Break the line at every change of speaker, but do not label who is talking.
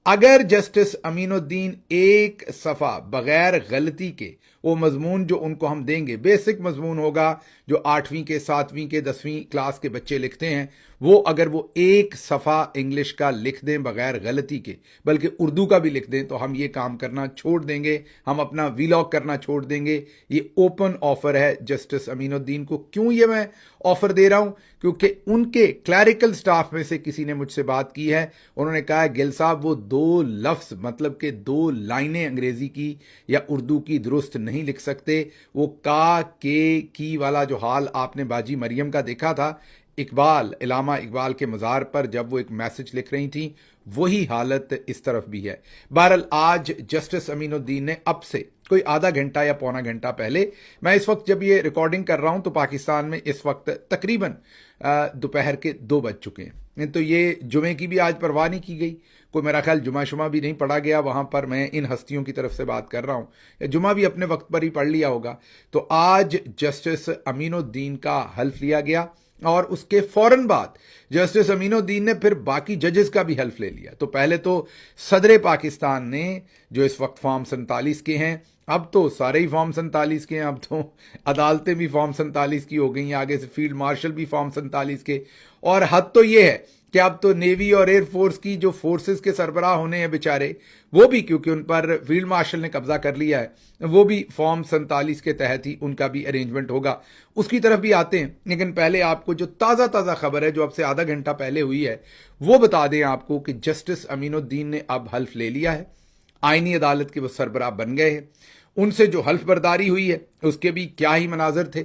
अगर जस्टिस अमीनुद्दीन एक सफ़ा बगैर गलती के वो मजमून जो उनको हम देंगे, बेसिक मजमून होगा जो 8वीं के 7वीं के 10वीं क्लास के बच्चे लिखते हैं, वो अगर वो एक सफ़ा इंग्लिश का लिख दें बगैर गलती के, बल्कि उर्दू का भी लिख दें, तो हम ये काम करना छोड़ देंगे, हम अपना वीलॉग करना छोड़ देंगे। ये ओपन ऑफर है जस्टिस अमीनुद्दीन को। क्यों ये मैं ऑफर दे रहा हूं? क्योंकि उनके क्लैरिकल स्टाफ में से किसी ने मुझसे बात की है। उन्होंने कहा है गिल साहब वो 2 लफ्ज मतलब कि 2 लाइनें अंग्रेजी की या उर्दू की दुरुस्त नहीं लिख सकते। वो का के की वाला जो हाल आपने बाजी मरियम का देखा था, इकबाल इलामा इकबाल के मज़ार पर जब वो एक मैसेज लिख रही थी, वही हालत इस तरफ भी है। बहरहाल आज जस्टिस अमीनुद्दीन ने अब से कोई आधा घंटा या पौना घंटा पहले, मैं इस वक्त जब ये रिकॉर्डिंग कर रहा हूं तो पाकिस्तान में इस वक्त तकरीबन दोपहर के 2 बज चुके हैं। तो ये जुमे की भी आज परवाह नहीं की गई, कोई मेरा ख्याल जुमा शुमा भी नहीं पढ़ा गया वहां पर। मैं इन हस्तियों की तरफ से बात कर रहा हूं, जुमा भी अपने वक्त पर ही पढ़ लिया होगा। तो आज जस्टिस अमीनुद्दीन का हल्फ लिया गया और उसके फौरन बाद जस्टिस अमीनुद्दीन ने फिर बाकी जजेस का भी हल्फ ले लिया। तो पहले तो सदर पाकिस्तान ने, जो इस वक्त फॉर्म 47 के हैं, अब तो सारे ही फॉर्म 47 के हैं, अब तो अदालतें भी फॉर्म 47 की हो गई हैं, आगे से फील्ड मार्शल भी फॉर्म 47 के। और हद तो ये है कि अब तो नेवी और एयरफोर्स की जो फोर्सेस के सरबराह होने हैं बेचारे, वो भी, क्योंकि उन पर फील्ड मार्शल ने कब्जा कर लिया है, वो भी फॉर्म 47 के तहत ही उनका भी अरेंजमेंट होगा। उसकी तरफ भी आते हैं, लेकिन पहले आपको जो ताज़ा ताज़ा खबर है जो अब से आधा घंटा पहले हुई है, वो बता दें आपको कि जस्टिस अमीनुद्दीन ने अब हल्फ ले लिया है। आईनी अदालत के वो सरबराह बन गए हैं। उनसे जो हल्फ बर्दारी हुई है उसके भी क्या ही मनाजर थे।